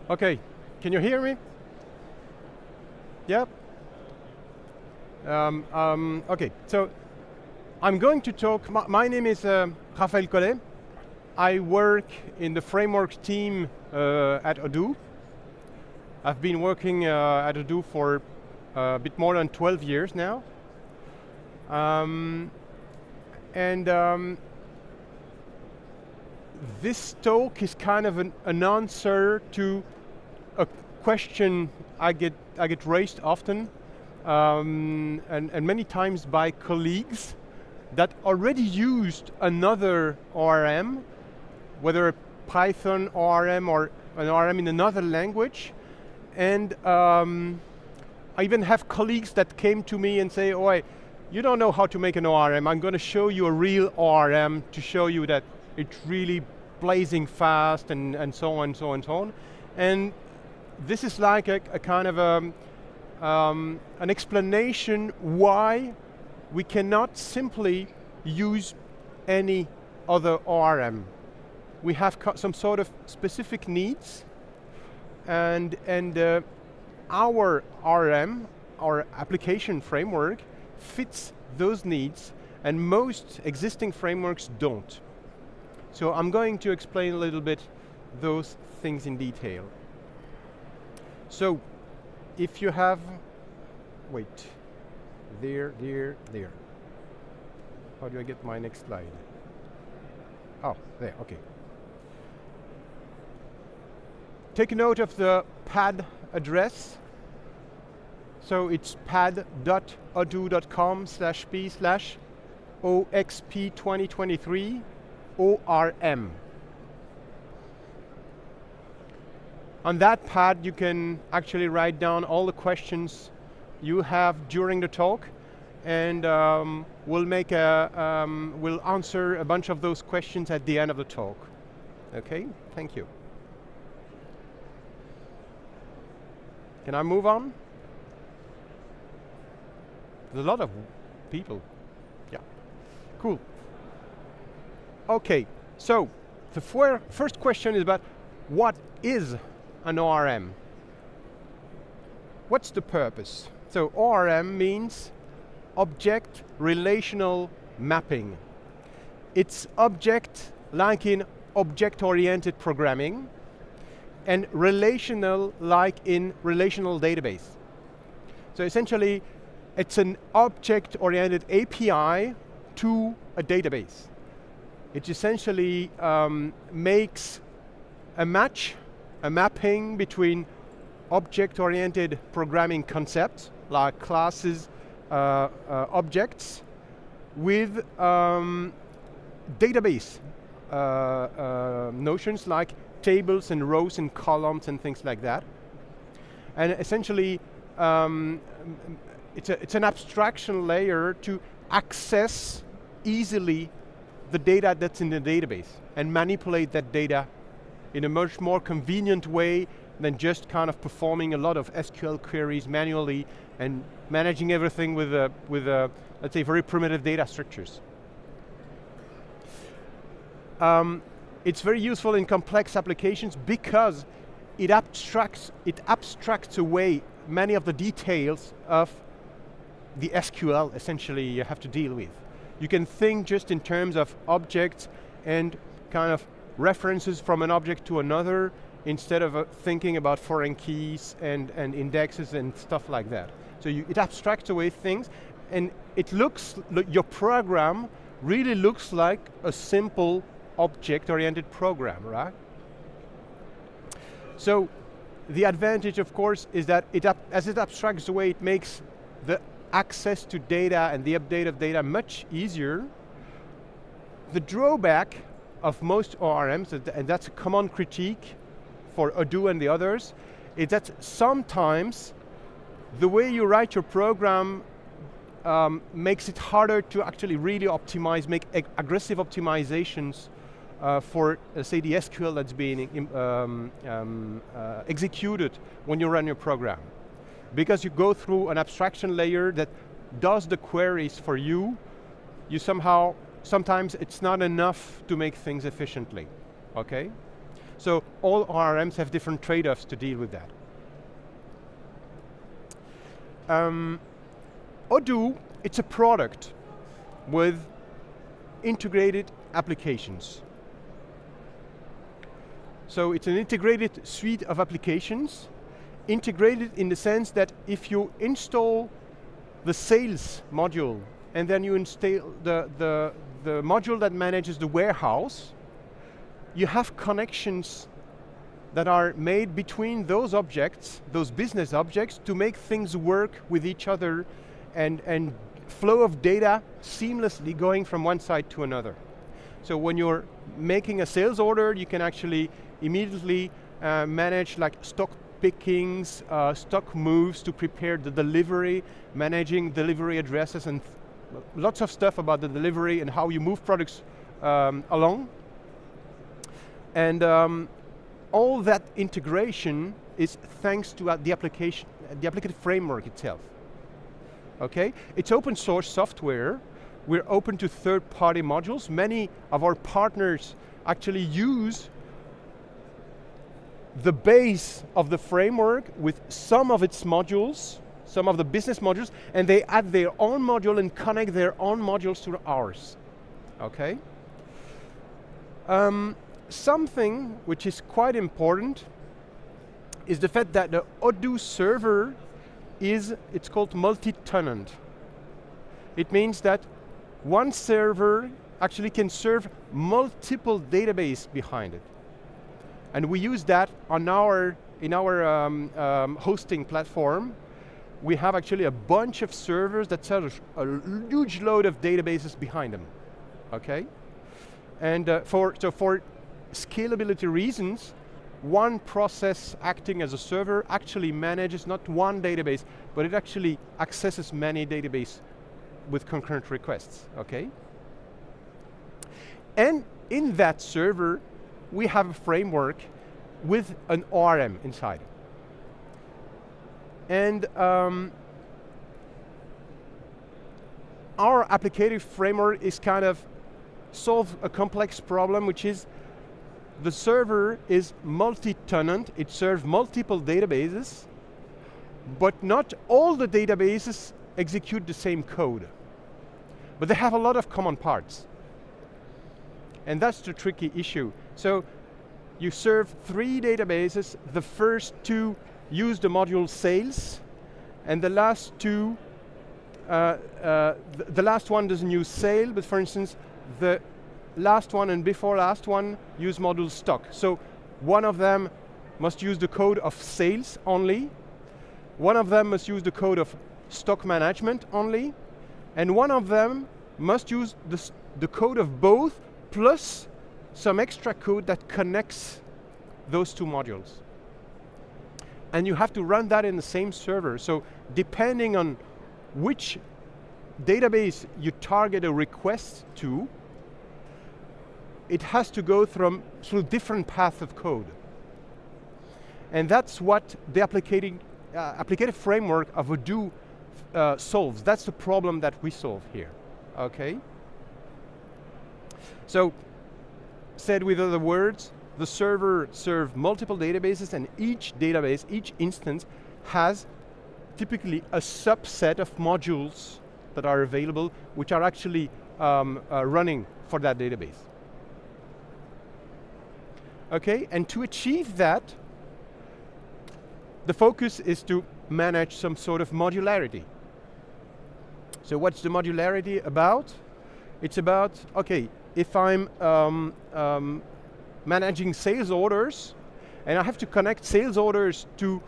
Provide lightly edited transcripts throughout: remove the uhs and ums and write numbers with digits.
Okay, can you hear me? Yep. Okay, so I'm going to talk, my name is Raphaël Collet. I work in the framework team at Odoo. I've been working at Odoo for a bit more than 12 years now. This talk is kind of an answer to a question I get raised often, and many times by colleagues that already used another ORM, whether a Python ORM or an ORM in another language. And I even have colleagues that came to me and say, "Oh, you don't know how to make an ORM. I'm going to show you a real ORM to show you that it's really blazing fast," and so on, so on, so on. And this is like a kind of an explanation why we cannot simply use any other ORM. We have some sort of specific needs, and our ORM, our application framework, fits those needs, and most existing frameworks don't. So I'm going to explain a little bit those things in detail. So if you have, wait, there. How do I get my next slide? Oh, there, okay. Take note of the pad address. So it's pad.odoo.com/p/OXP2023 ORM. On that pad, you can actually write down all the questions you have during the talk, and we'll answer a bunch of those questions at the end of the talk. Okay, thank you. Can I move on? There's a lot of people. Yeah, cool. Okay, so the first question is about what is an ORM? What's the purpose? So ORM means object relational mapping. It's object like in object-oriented programming, and relational like in relational database. So essentially, it's an object-oriented API to a database. It essentially makes a mapping between object-oriented programming concepts, like classes, objects, with database notions like tables and rows and columns and things like that. And essentially, it's an abstraction layer to access easily the data that's in the database and manipulate that data in a much more convenient way than just kind of performing a lot of SQL queries manually and managing everything with let's say, very primitive data structures. It's very useful in complex applications because it abstracts away many of the details of the SQL essentially you have to deal with. You can think just in terms of objects and kind of references from an object to another instead of thinking about foreign keys and indexes and stuff like that. So it abstracts away things, and it looks, your program really looks like a simple object-oriented program, right? So the advantage, of course, is that as it abstracts away, it makes the access to data and the update of data much easier. The drawback of most ORMs, and that's a common critique for Odoo and the others, is that sometimes the way you write your program makes it harder to actually really optimize, make aggressive optimizations for, say, the SQL that's being executed when you run your program. Because you go through an abstraction layer that does the queries for you, sometimes it's not enough to make things efficiently, okay? So all ORMs have different trade-offs to deal with that. Odoo, it's a product with integrated applications. So it's an integrated suite of applications, integrated in the sense that if you install the sales module and then you install the module that manages the warehouse, you have connections that are made between those objects, those business objects, to make things work with each other and flow of data seamlessly going from one side to another. So when you're making a sales order, you can actually immediately manage like stock pickings, stock moves to prepare the delivery, managing delivery addresses, and lots of stuff about the delivery and how you move products along. And all that integration is thanks to the application, the applicative framework itself. Okay, it's open source software. We're open to third-party modules. Many of our partners actually use the base of the framework with some of its modules, some of the business modules, and they add their own module and connect their own modules to ours. Okay? Something which is quite important is the fact that the Odoo server it's called multi-tenant. It means that one server actually can serve multiple databases behind it. And we use that on in our hosting platform. We have actually a bunch of servers that serve a huge load of databases behind them. Okay? And for scalability reasons, one process acting as a server actually manages not one database, but it actually accesses many databases with concurrent requests, okay? And in that server, we have a framework with an ORM inside. And our applicative framework is kind of solve a complex problem, which is the server is multi-tenant. It serves multiple databases, but not all the databases execute the same code. But they have a lot of common parts. And that's the tricky issue. So you serve 3 databases. The first 2 use the module sales, and the last 2, the last one doesn't use sale, but for instance, the last one and before last one use module stock. So one of them must use the code of sales only, one of them must use the code of stock management only, and one of them must use the code of both plus some extra code that connects those 2 modules. And you have to run that in the same server. So depending on which database you target a request to, it has to go through different paths of code. And that's what the applicative framework of Odoo solves. That's the problem that we solve here, okay? So, said with other words, the server serves multiple databases, and each database, each instance, has typically a subset of modules that are available, which are actually running for that database. Okay, and to achieve that, the focus is to manage some sort of modularity. So what's the modularity about? It's about, okay, if I'm managing sales orders, and I have to connect sales orders to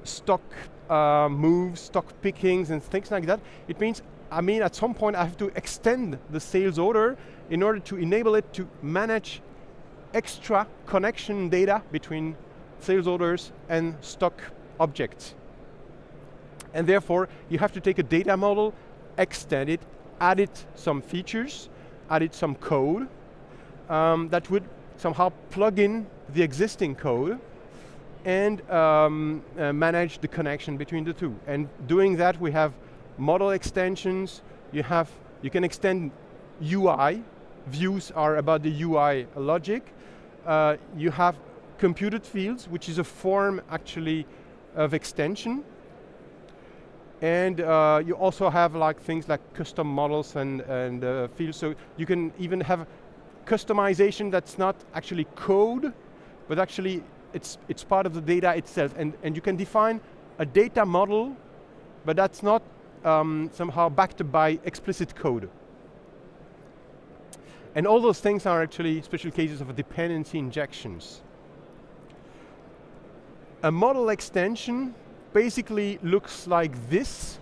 stock moves, stock pickings, and things like that, it means, at some point I have to extend the sales order in order to enable it to manage extra connection data between sales orders and stock objects. And therefore, you have to take a data model, extend it, add it some features, add it some code that would somehow plug in the existing code and manage the connection between the 2. And doing that, we have model extensions. You can extend UI. Views are about the UI logic. You have computed fields, which is a form actually of extension. And you also have like things like custom models and fields. So you can even have customization that's not actually code, but actually it's part of the data itself. And you can define a data model, but that's not somehow backed by explicit code. And all those things are actually special cases of dependency injections. A model extension basically looks like this.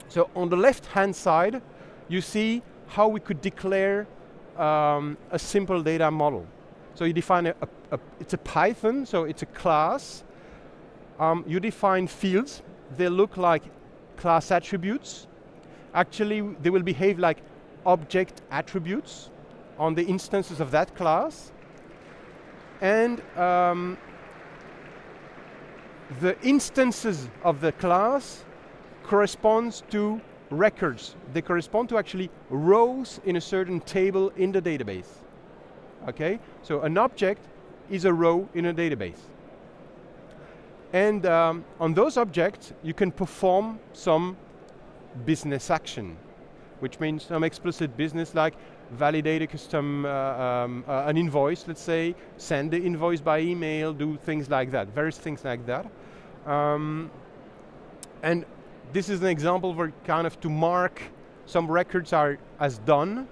So on the left-hand side, you see how we could declare a simple data model. So you define it's a Python, so it's a class. You define fields. They look like class attributes. Actually, they will behave like object attributes on the instances of that class. And the instances of the class corresponds to records. They correspond to actually rows in a certain table in the database. Okay, so an object is a row in a database. And on those objects, you can perform some business action, which means some explicit business like validate a custom, an invoice, let's say, send the invoice by email, do things like that, various things like that. And this is an example where kind of to mark some records are as done.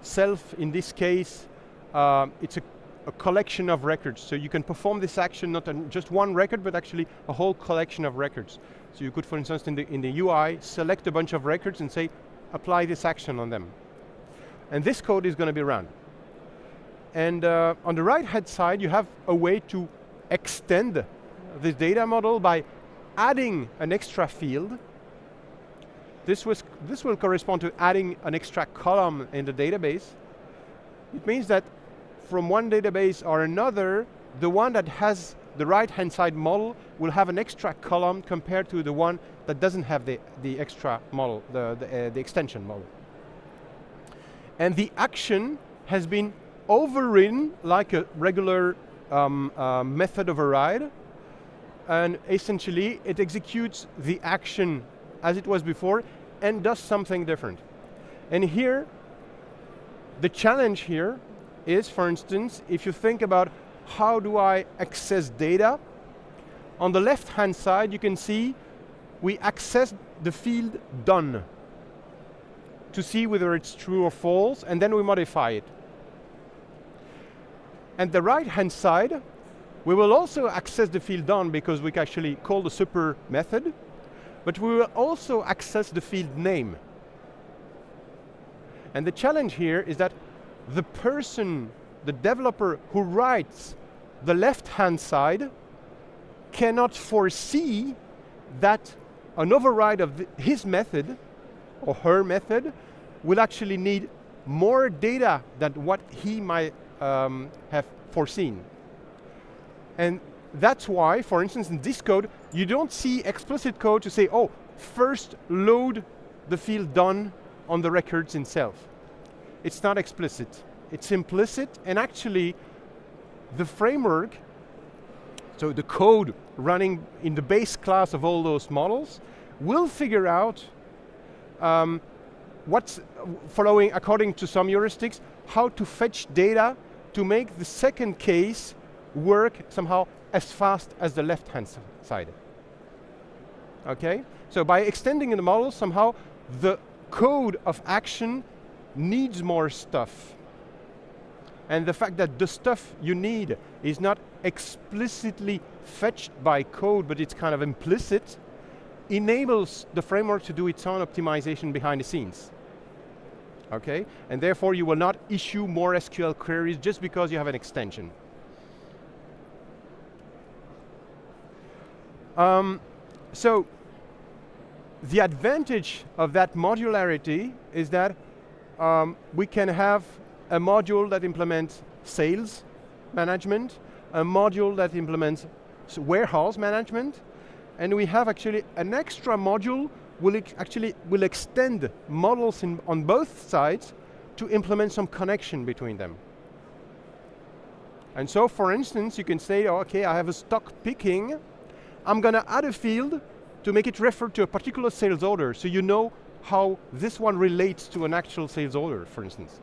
Self, in this case, it's a collection of records. So you can perform this action not on just one record, but actually a whole collection of records. So you could, for instance, in the UI, select a bunch of records and say, apply this action on them. And this code is going to be run. And on the right-hand side, you have a way to extend this data model by adding an extra field. This will correspond to adding an extra column in the database. It means that from one database or another, the one that has the right-hand side model will have an extra column compared to the one that doesn't have the extra model, the extension model. And the action has been overridden like a regular method override, and essentially it executes the action as it was before and does something different. And here, the challenge here is, for instance, if you think about how do I access data, on the left-hand side you can see we access the field done to see whether it's true or false, and then we modify it. And the right-hand side, we will also access the field done because we can actually call the super method, but we will also access the field name. And the challenge here is that the person, the developer who writes the left-hand side cannot foresee that an override of his method or her method will actually need more data than what he might have foreseen. And that's why, for instance, in this code, you don't see explicit code to say, oh, first load the field done on the records itself. It's not explicit. It's implicit, and actually the framework, so the code running in the base class of all those models, will figure out what's following, according to some heuristics, how to fetch data to make the second case work somehow as fast as the left-hand side. Okay? So by extending the model, somehow the code of action needs more stuff. And the fact that the stuff you need is not explicitly fetched by code, but it's kind of implicit, enables the framework to do its own optimization behind the scenes. Okay? And therefore you will not issue more SQL queries just because you have an extension. So the advantage of that modularity is that we can have a module that implements sales management, a module that implements warehouse management, and we have actually an extra module will extend models on both sides to implement some connection between them. And so, for instance, you can say, okay, I have a stock picking. I'm going to add a field to make it refer to a particular sales order, so you know how this one relates to an actual sales order, for instance.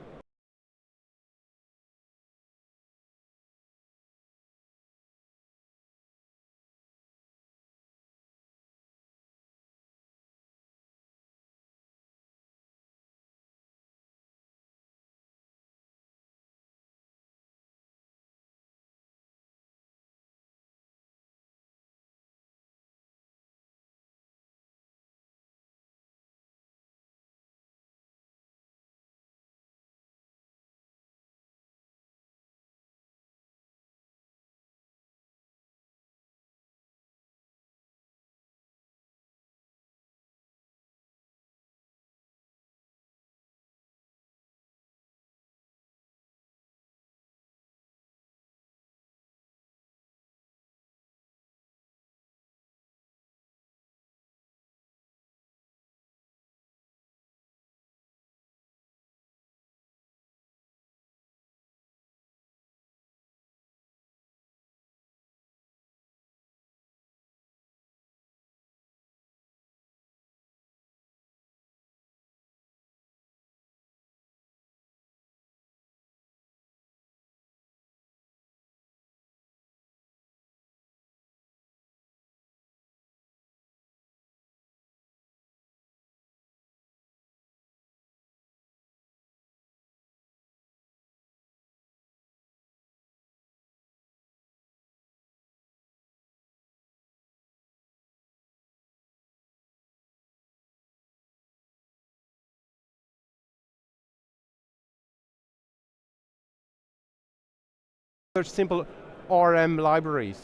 There's simple ORM libraries,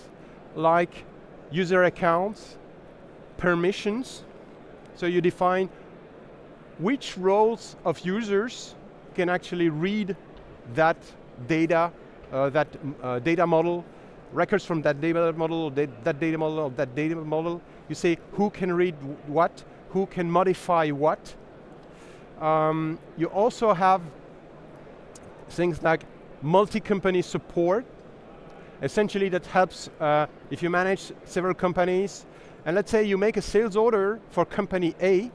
like user accounts, permissions. So you define which roles of users can actually read that data, data model, records from that data model, that data model, or that data model. You say who can read what, who can modify what. You also have things like multi-company support. Essentially that helps if you manage several companies, and let's say you make a sales order for company A,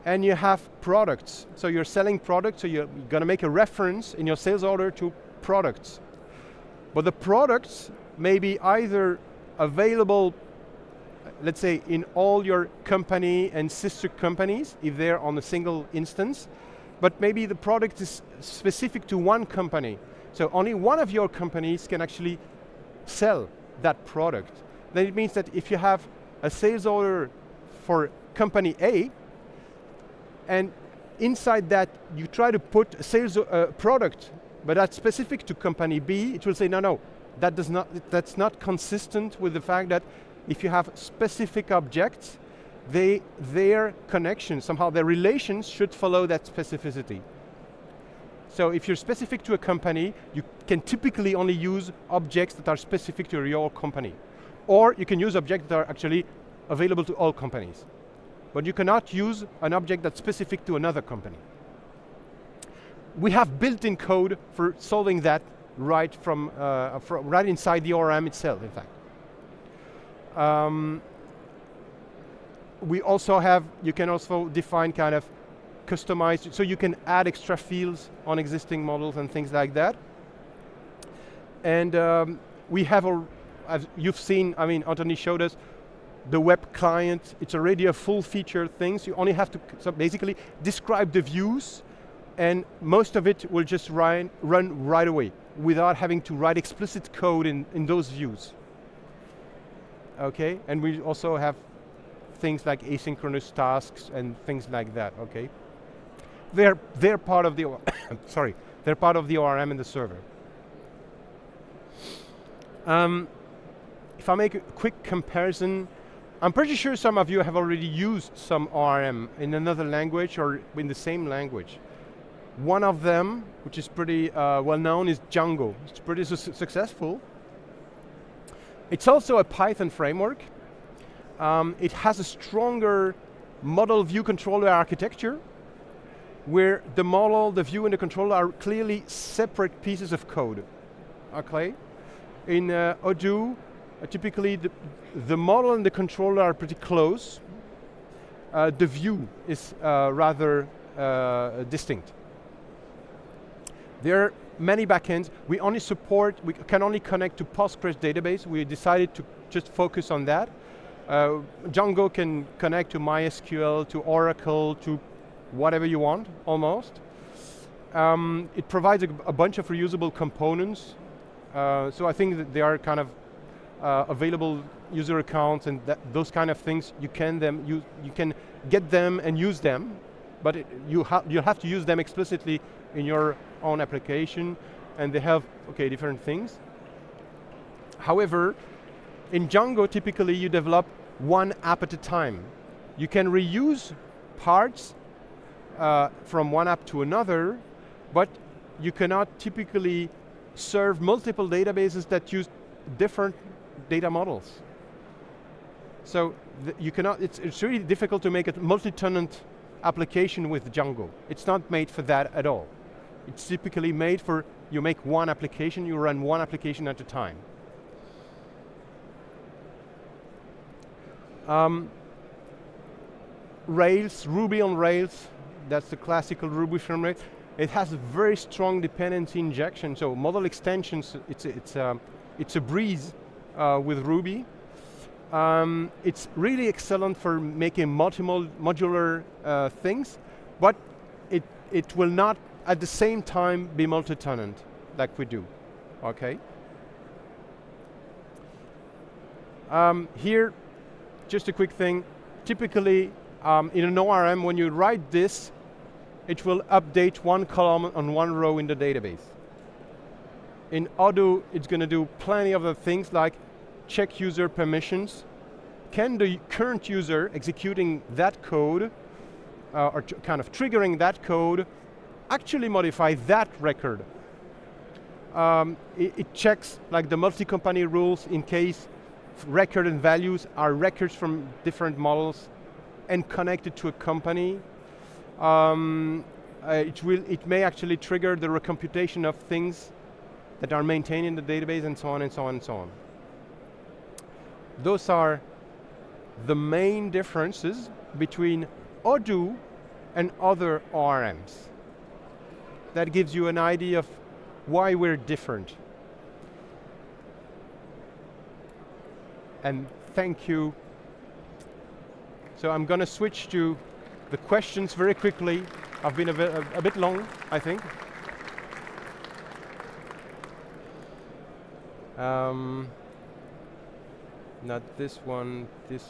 and you have products. So you're selling products, so you're going to make a reference in your sales order to products. But the products may be either available, let's say, in all your company and sister companies, if they're on a single instance, but maybe the product is specific to one company. So only one of your companies can actually sell that product. Then it means that if you have a sales order for company A, and inside that you try to put a sales product, but that's specific to company B, it will say, no, that's not consistent with the fact that if you have specific objects, their connection, somehow their relations should follow that specificity. So if you're specific to a company, you can typically only use objects that are specific to your company. Or you can use objects that are actually available to all companies. But you cannot use an object that's specific to another company. We have built-in code for solving that right right inside the ORM itself, in fact. We also have, you can also define kind of customized, so you can add extra fields on existing models and things like that. And we have, as you've seen, I mean, Anthony showed us, the web client, it's already a full feature thing, so you only have to so basically describe the views, and most of it will just run right away, without having to write explicit code in those views. Okay, and we also have things like asynchronous tasks and things like that, okay? They're part of the, sorry, they're part of the ORM in the server. If I make a quick comparison, I'm pretty sure some of you have already used some ORM in another language or in the same language. One of them, which is pretty well known, is Django. It's pretty successful. It's also a Python framework. It has a stronger model view controller architecture, where the model, the view, and the controller are clearly separate pieces of code. okay? In Odoo, typically the model and the controller are pretty close. The view is rather distinct. There are many backends. We can only connect to Postgres database. We decided to just focus on that. Django can connect to MySQL, to Oracle, to whatever you want, almost. It provides a bunch of reusable components. So I think that they are kind of available user accounts and those kind of things. You can get them and use them, but you have to use them explicitly in your own application, and they have different things. However, in Django, typically you develop one app at a time. You can reuse parts from one app to another, but you cannot typically serve multiple databases that use different data models. So you cannot. It's really difficult to make a multi-tenant application with Django. It's not made for that at all. It's typically made for, you make one application, you run one application at a time. Rails, Ruby on Rails, that's the classical Ruby framework. It has a very strong dependency injection, so model extensions, it's a breeze with Ruby. It's really excellent for making modular things, but it will not at the same time be multi-tenant like we do, okay? Here, just a quick thing. Typically, in an ORM, when you write this, it will update one column on one row in the database. In Odoo, it's going to do plenty of other things like check user permissions. Can the current user executing that code, or kind of triggering that code, actually modify that record? It checks like the multi-company rules in case record and values are records from different models and connected to a company. It may actually trigger the recomputation of things that are maintained in the database, and so on and so on and so on. Those are the main differences between Odoo and other ORMs. That gives you an idea of why we're different. And thank you. So I'm going to switch to the questions very quickly. I've been a bit long, I think. Not this one, this.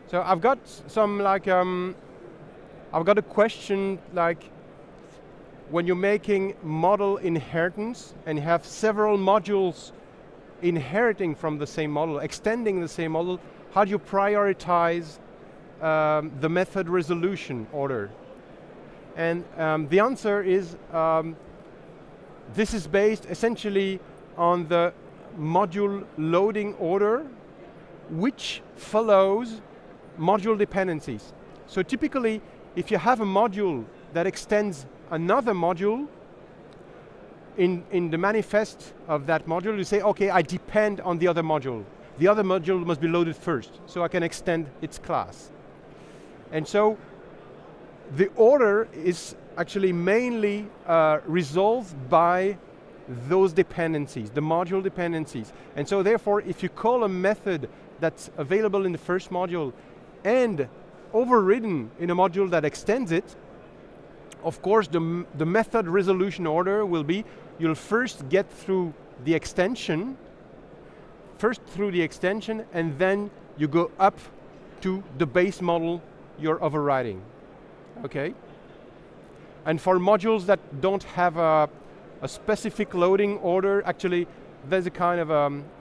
So I've got some like, I've got a question like, when you're making model inheritance and you have several modules inheriting from the same model, extending the same model, how do you prioritize the method resolution order? And the answer is, this is based essentially on the module loading order, which follows module dependencies. So typically, if you have a module that extends another module, in the manifest of that module, you say, okay, I depend on the other module. The other module must be loaded first, so I can extend its class. And so, the order is actually mainly resolved by those dependencies, the module dependencies. And so therefore, if you call a method that's available in the first module and overridden in a module that extends it, of course the method resolution order will be, you'll first get through the extension, and then you go up to the base model you're overriding, okay? And for modules that don't have a specific loading order, actually there's a kind of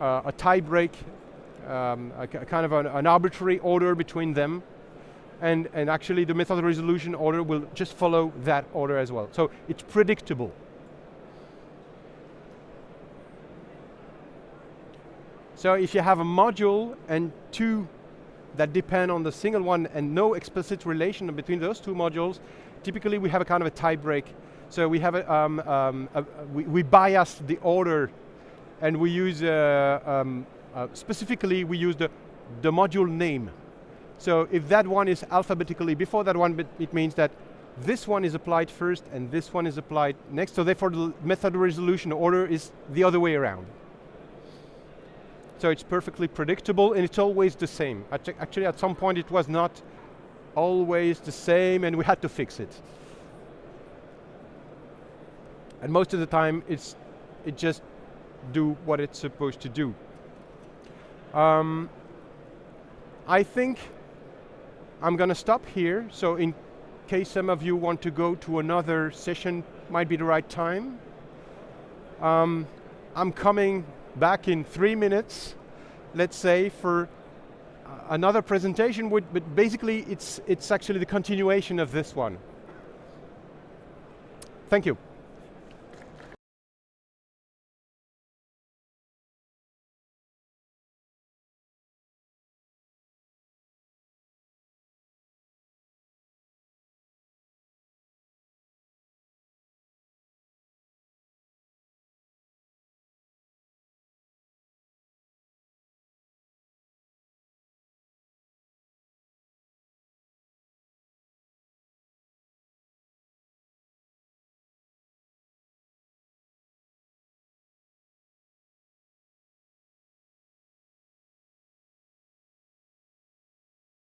a tie break, a kind of an arbitrary order between them. And actually the method resolution order will just follow that order as well. So it's predictable. So if you have a module and two that depend on the single one and no explicit relation between those two modules, typically we have a kind of a tie break. So we have we bias the order, and we use specifically we use the module name. So if that one is alphabetically before that one, it means that this one is applied first and this one is applied next. So therefore the method resolution order is the other way around. So it's perfectly predictable and it's always the same. Actually at some point it was not always the same and we had to fix it. And most of the time it just do what it's supposed to do. I think I'm going to stop here, so in case some of you want to go to another session, might be the right time. I'm coming back in 3 minutes, let's say, for another presentation, but basically it's actually the continuation of this one. Thank you.